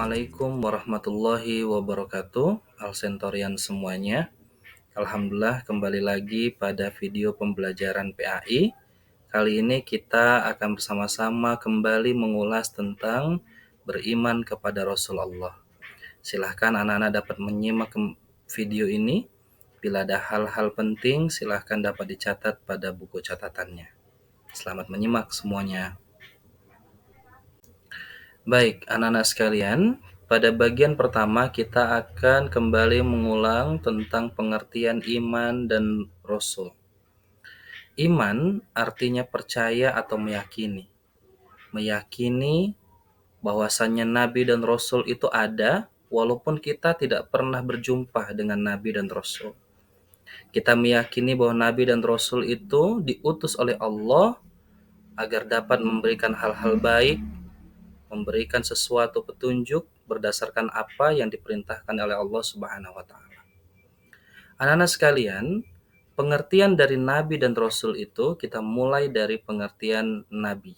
Assalamualaikum warahmatullahi wabarakatuh, Alsentorian semuanya. Alhamdulillah kembali lagi pada video pembelajaran PAI. Kali ini kita akan bersama-sama kembali mengulas tentang beriman kepada Rasulullah. Silahkan anak-anak dapat menyimak video ini. Bila ada hal-hal penting, silahkan dapat dicatat pada buku catatannya. Selamat menyimak semuanya. Baik, anak-anak sekalian, pada bagian pertama kita akan kembali mengulang tentang pengertian iman dan Rasul. Iman artinya percaya atau meyakini. Meyakini bahwasannya Nabi dan Rasul itu ada, walaupun kita tidak pernah berjumpa dengan Nabi dan Rasul. Kita meyakini bahwa Nabi dan Rasul itu diutus oleh Allah agar dapat memberikan hal-hal baik, memberikan sesuatu petunjuk berdasarkan apa yang diperintahkan oleh Allah Subhanahu wa taala. Anak-anak sekalian, pengertian dari Nabi dan Rasul itu kita mulai dari pengertian Nabi.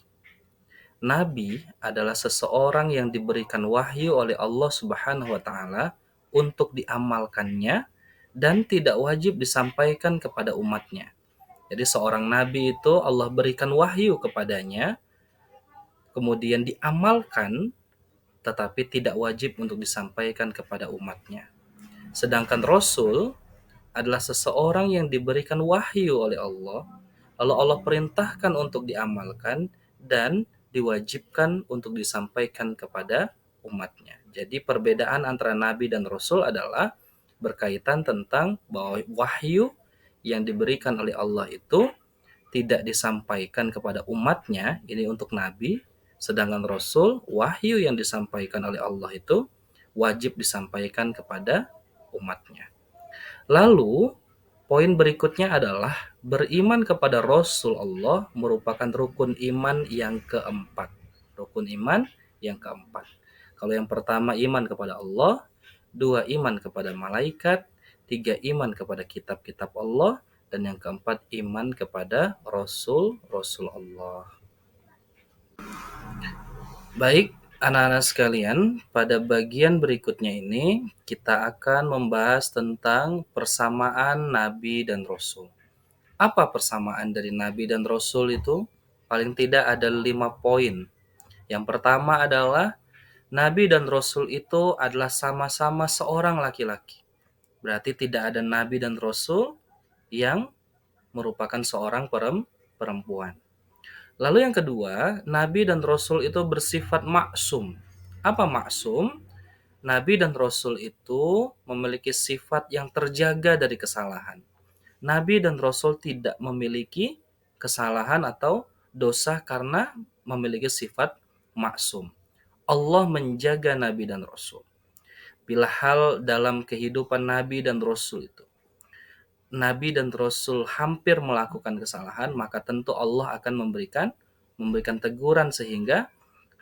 Nabi adalah seseorang yang diberikan wahyu oleh Allah Subhanahu wa taala untuk diamalkannya dan tidak wajib disampaikan kepada umatnya. Jadi seorang nabi itu Allah berikan wahyu kepadanya, kemudian diamalkan, tetapi tidak wajib untuk disampaikan kepada umatnya. Sedangkan Rasul adalah seseorang yang diberikan wahyu oleh Allah, lalu Allah perintahkan untuk diamalkan dan diwajibkan untuk disampaikan kepada umatnya. Jadi perbedaan antara Nabi dan Rasul adalah berkaitan tentang bahwa wahyu yang diberikan oleh Allah itu tidak disampaikan kepada umatnya, ini untuk Nabi. Sedangkan Rasul, wahyu yang disampaikan oleh Allah itu wajib disampaikan kepada umatnya. Lalu, poin berikutnya adalah beriman kepada Rasul Allah merupakan rukun iman yang keempat. Rukun iman yang keempat. Kalau yang pertama iman kepada Allah, dua iman kepada malaikat, tiga iman kepada kitab-kitab Allah, dan yang keempat iman kepada Rasul Allah. Baik, anak-anak sekalian, pada bagian berikutnya ini kita akan membahas tentang persamaan Nabi dan Rasul. Apa persamaan dari Nabi dan Rasul itu? Paling tidak ada 5 poin. Yang pertama adalah Nabi dan Rasul itu adalah sama-sama seorang laki-laki. Berarti tidak ada Nabi dan Rasul yang merupakan seorang perempuan. Lalu yang kedua, Nabi dan Rasul itu bersifat maksum. Apa maksum? Nabi dan Rasul itu memiliki sifat yang terjaga dari kesalahan. Nabi dan Rasul tidak memiliki kesalahan atau dosa karena memiliki sifat maksum. Allah menjaga Nabi dan Rasul. Bila hal dalam kehidupan Nabi dan Rasul itu, Nabi dan Rasul hampir melakukan kesalahan, maka tentu Allah akan memberikan teguran sehingga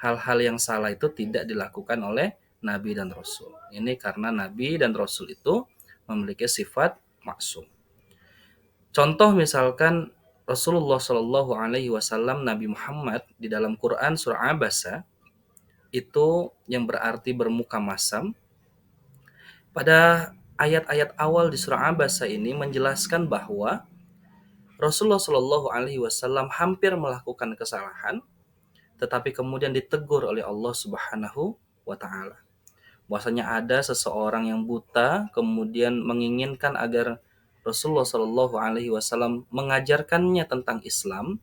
hal-hal yang salah itu tidak dilakukan oleh Nabi dan Rasul. Ini karena Nabi dan Rasul itu memiliki sifat maksum. Contoh misalkan Rasulullah Shallallahu Alaihi Wasallam, Nabi Muhammad di dalam Quran surah Abasa itu yang berarti bermuka masam. Pada ayat-ayat awal di surah Abasa ini menjelaskan bahwa Rasulullah Shallallahu Alaihi Wasallam hampir melakukan kesalahan, tetapi kemudian ditegur oleh Allah Subhanahu wa Ta'ala. Bahwasanya ada seseorang yang buta, kemudian menginginkan agar Rasulullah Shallallahu Alaihi Wasallam mengajarkannya tentang Islam,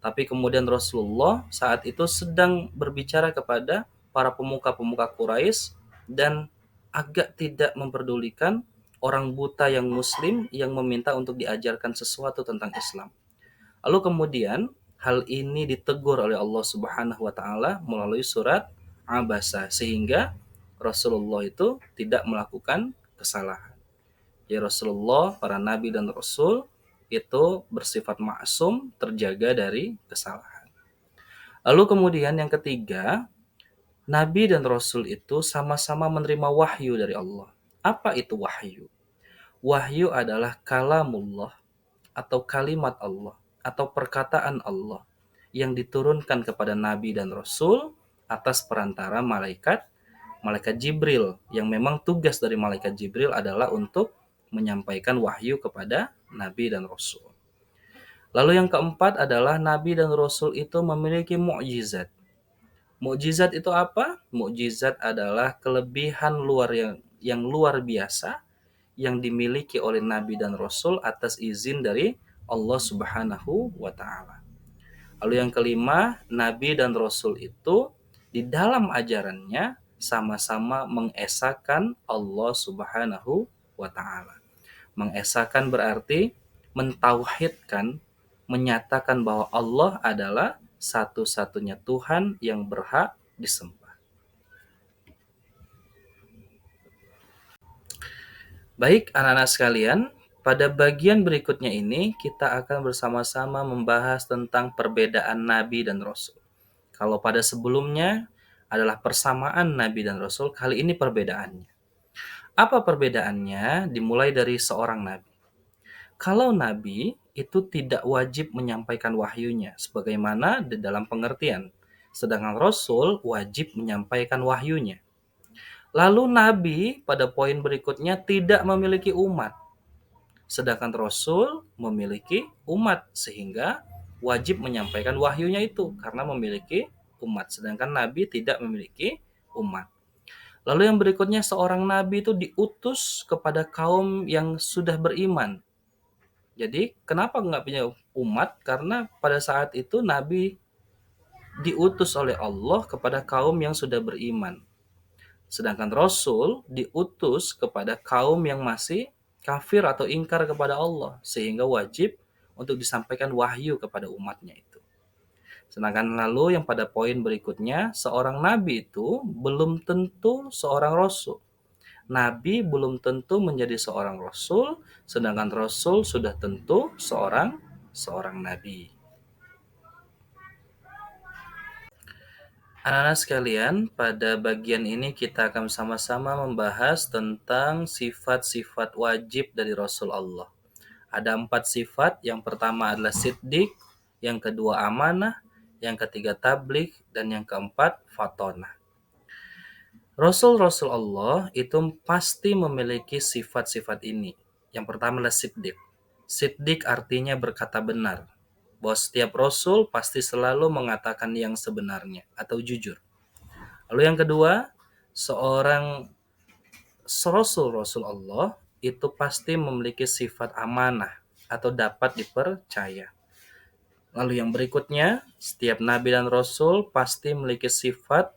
tapi kemudian Rasulullah saat itu sedang berbicara kepada para pemuka-pemuka Quraisy dan agak tidak memperdulikan orang buta yang muslim yang meminta untuk diajarkan sesuatu tentang Islam. Lalu kemudian hal ini ditegur oleh Allah Subhanahu wa taala melalui surat Abasa sehingga Rasulullah itu tidak melakukan kesalahan. Ya Rasulullah, para nabi dan rasul itu bersifat maksum, terjaga dari kesalahan. Lalu kemudian yang ketiga, Nabi dan Rasul itu sama-sama menerima wahyu dari Allah. Apa itu wahyu? Wahyu adalah kalamullah atau kalimat Allah atau perkataan Allah yang diturunkan kepada Nabi dan Rasul atas perantara malaikat malaikat Jibril, yang memang tugas dari malaikat Jibril adalah untuk menyampaikan wahyu kepada nabi dan rasul. Lalu yang keempat adalah nabi dan rasul itu memiliki mukjizat. Mukjizat itu apa? Mukjizat adalah kelebihan yang luar biasa yang dimiliki oleh nabi dan rasul atas izin dari Allah Subhanahu wa taala. Lalu yang kelima, nabi dan rasul itu di dalam ajarannya sama-sama mengesahkan Allah Subhanahu wa taala. Mengesahkan berarti mentauhidkan, menyatakan bahwa Allah adalah satu-satunya Tuhan yang berhak disembah. Baik, anak-anak sekalian, pada bagian berikutnya ini kita akan bersama-sama membahas tentang perbedaan nabi dan rasul. Kalau pada sebelumnya adalah persamaan nabi dan rasul, kali ini perbedaannya. Apa perbedaannya? Dimulai dari seorang nabi. Kalau nabi itu tidak wajib menyampaikan wahyunya sebagaimana di dalam pengertian, sedangkan rasul wajib menyampaikan wahyunya. Lalu nabi pada poin berikutnya tidak memiliki umat, sedangkan rasul memiliki umat sehingga wajib menyampaikan wahyunya itu karena memiliki umat, sedangkan nabi tidak memiliki umat. Lalu yang berikutnya, seorang nabi itu diutus kepada kaum yang sudah beriman. Jadi kenapa nggak punya umat? Karena pada saat itu nabi diutus oleh Allah kepada kaum yang sudah beriman. Sedangkan rasul diutus kepada kaum yang masih kafir atau ingkar kepada Allah, sehingga wajib untuk disampaikan wahyu kepada umatnya itu. Sedangkan lalu yang pada poin berikutnya, seorang nabi itu belum tentu seorang rasul. Nabi belum tentu menjadi seorang rasul, sedangkan rasul sudah tentu seorang nabi. Anak-anak sekalian, pada bagian ini kita akan sama-sama membahas tentang sifat-sifat wajib dari Rasul Allah. Ada 4 sifat, yang pertama adalah siddiq, yang kedua amanah, yang ketiga tabligh, dan yang keempat fatonah. Rasul-Rasul Allah itu pasti memiliki sifat-sifat ini. Yang pertama adalah siddiq. Siddiq artinya berkata benar. Bahwa setiap Rasul pasti selalu mengatakan yang sebenarnya atau jujur. Lalu yang kedua, seorang Rasul-Rasul Allah itu pasti memiliki sifat amanah atau dapat dipercaya. Lalu yang berikutnya, setiap Nabi dan Rasul pasti memiliki sifat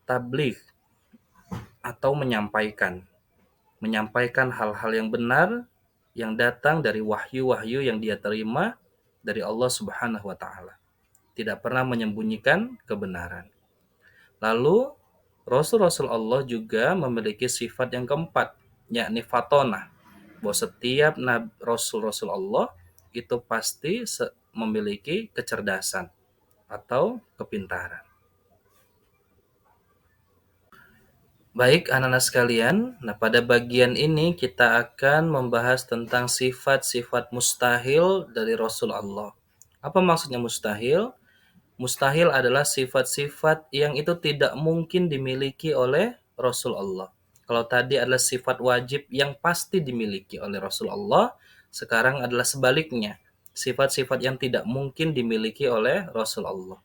tabligh atau menyampaikan hal-hal yang benar yang datang dari wahyu-wahyu yang dia terima dari Allah Subhanahu wa taala. Tidak pernah menyembunyikan kebenaran. Lalu Rasul-Rasul Allah juga memiliki sifat yang keempat, yakni fatonah. Bahwa setiap Rasul-Rasul Allah itu pasti memiliki kecerdasan atau kepintaran. Baik anak-anak sekalian, nah pada bagian ini kita akan membahas tentang sifat-sifat mustahil dari Rasul Allah. Apa maksudnya mustahil? Mustahil adalah sifat-sifat yang itu tidak mungkin dimiliki oleh Rasul Allah. Kalau tadi adalah sifat wajib yang pasti dimiliki oleh Rasul Allah, sekarang adalah sebaliknya. Sifat-sifat yang tidak mungkin dimiliki oleh Rasul Allah.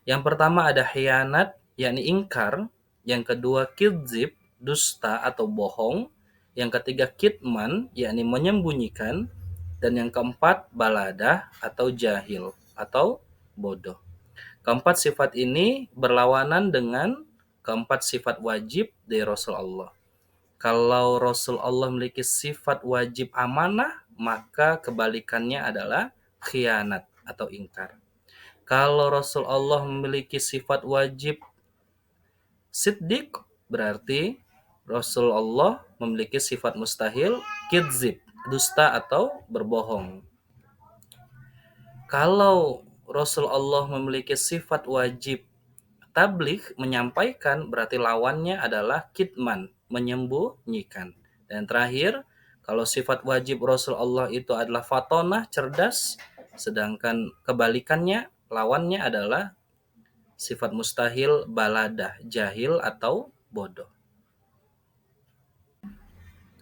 Yang pertama ada khianat, yakni ingkar. Yang kedua kidzib, dusta atau bohong. Yang ketiga kitman, yakni menyembunyikan. Dan yang keempat baladah atau jahil atau bodoh. Keempat sifat ini berlawanan dengan keempat sifat wajib dari Rasul Allah. Kalau Rasul Allah memiliki sifat wajib amanah, maka kebalikannya adalah khianat atau ingkar. Kalau Rasul Allah memiliki sifat wajib siddiq, berarti Rasul Allah memiliki sifat mustahil kidzib, dusta atau berbohong. Kalau Rasul Allah memiliki sifat wajib tabligh, menyampaikan, berarti lawannya adalah kitman, menyembunyikan. Dan terakhir, kalau sifat wajib Rasul Allah itu adalah fatonah, cerdas, sedangkan kebalikannya, lawannya adalah sifat mustahil, baladah, jahil atau bodoh.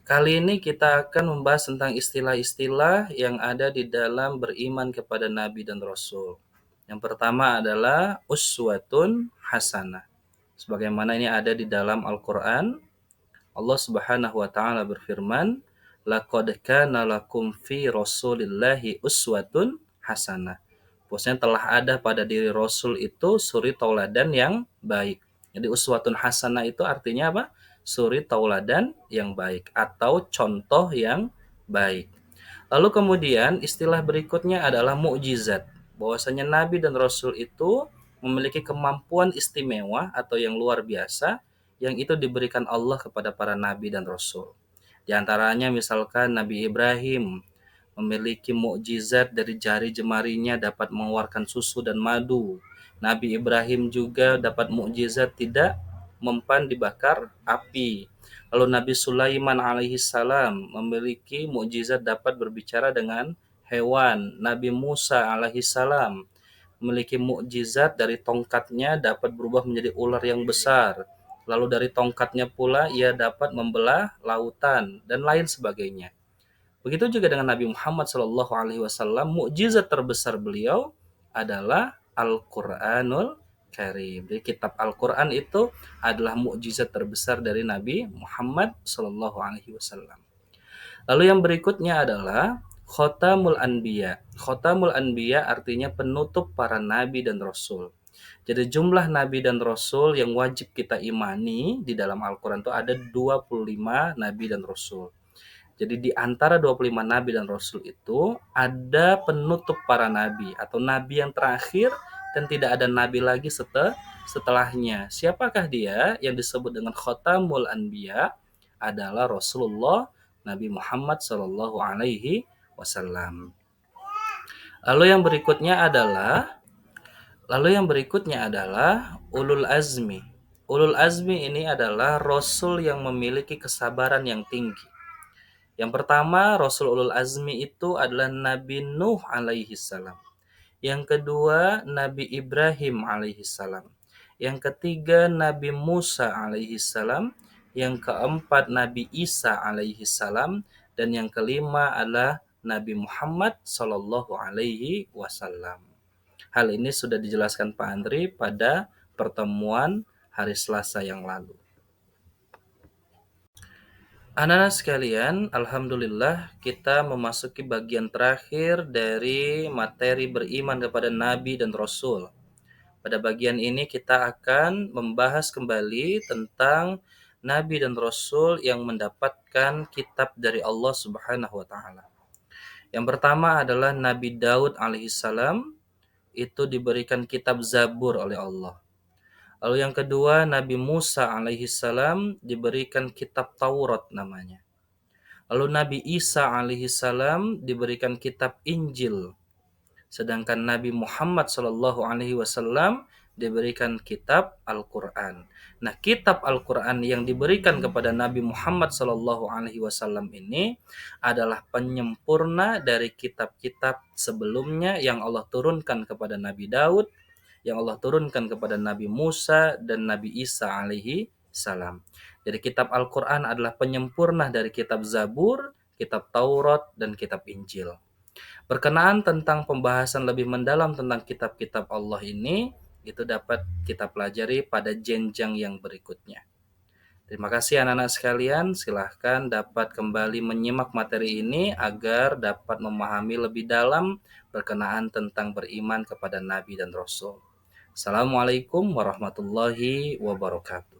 Kali ini kita akan membahas tentang istilah-istilah yang ada di dalam beriman kepada Nabi dan Rasul. Yang pertama adalah uswatun hasanah. Sebagaimana ini ada di dalam Al-Quran, Allah Subhanahu wa taala berfirman, "Laqad kana lakum fi Rasulillahi uswatun hasanah." Maksudnya telah ada pada diri Rasul itu suri tauladan yang baik. Jadi uswatun hasanah itu artinya apa? Suri tauladan yang baik atau contoh yang baik. Lalu kemudian istilah berikutnya adalah mukjizat. Bahwasanya Nabi dan Rasul itu memiliki kemampuan istimewa atau yang luar biasa yang itu diberikan Allah kepada para nabi dan rasul. Di antaranya misalkan Nabi Ibrahim memiliki mukjizat dari jari jemarinya dapat mengeluarkan susu dan madu. Nabi Ibrahim juga dapat mukjizat tidak mempan dibakar api. Lalu Nabi Sulaiman alaihi salam memiliki mukjizat dapat berbicara dengan hewan. Nabi Musa alaihi salam memiliki mukjizat dari tongkatnya dapat berubah menjadi ular yang besar. Lalu dari tongkatnya pula ia dapat membelah lautan dan lain sebagainya. Begitu juga dengan Nabi Muhammad SAW, mukjizat terbesar beliau adalah Al-Quranul Karim. Jadi kitab Al-Quran itu adalah mukjizat terbesar dari Nabi Muhammad SAW. Lalu yang berikutnya adalah Khotamul Anbiya. Khotamul Anbiya artinya penutup para nabi dan rasul. Jadi jumlah nabi dan rasul yang wajib kita imani di dalam Al-Quran itu ada 25 nabi dan rasul. Jadi di antara 25 nabi dan rasul itu ada penutup para nabi atau nabi yang terakhir dan tidak ada nabi lagi setelahnya. Siapakah dia? Yang disebut dengan Khotamul Anbiya adalah Rasulullah Nabi Muhammad Shallallahu Alaihi Wasallam. Lalu yang berikutnya adalah ulul azmi. Ulul azmi ini adalah rasul yang memiliki kesabaran yang tinggi. Yang pertama, Rasul ulul azmi itu adalah Nabi Nuh alaihi salam. Yang kedua, Nabi Ibrahim alaihi salam. Yang ketiga, Nabi Musa alaihi salam. Yang keempat, Nabi Isa alaihi salam. Dan yang kelima adalah Nabi Muhammad sallallahu alaihi wasallam. Hal ini sudah dijelaskan Pak Andri pada pertemuan hari Selasa yang lalu. Anak-anak sekalian, alhamdulillah kita memasuki bagian terakhir dari materi beriman kepada Nabi dan Rasul. Pada bagian ini kita akan membahas kembali tentang Nabi dan Rasul yang mendapatkan kitab dari Allah Subhanahu wa taala. Yang pertama adalah Nabi Daud alaihissalam, itu diberikan kitab Zabur oleh Allah. Lalu yang kedua, Nabi Musa alaihissalam diberikan kitab Taurat namanya. Lalu Nabi Isa alaihissalam diberikan kitab Injil. Sedangkan Nabi Muhammad sallallahu alaihi wasallam diberikan kitab Al-Qur'an. Nah, kitab Al-Qur'an yang diberikan kepada Nabi Muhammad sallallahu alaihi wasallam ini adalah penyempurna dari kitab-kitab sebelumnya yang Allah turunkan kepada Nabi Daud, yang Allah turunkan kepada Nabi Musa dan Nabi Isa alaihi salam. Jadi kitab Al-Qur'an adalah penyempurna dari kitab Zabur, kitab Taurat dan kitab Injil. Berkenaan tentang pembahasan lebih mendalam tentang kitab-kitab Allah ini, itu dapat kita pelajari pada jenjang yang berikutnya. Terima kasih anak-anak sekalian, silahkan dapat kembali menyimak materi ini agar dapat memahami lebih dalam berkenaan tentang beriman kepada Nabi dan Rasul. Assalamualaikum warahmatullahi wabarakatuh.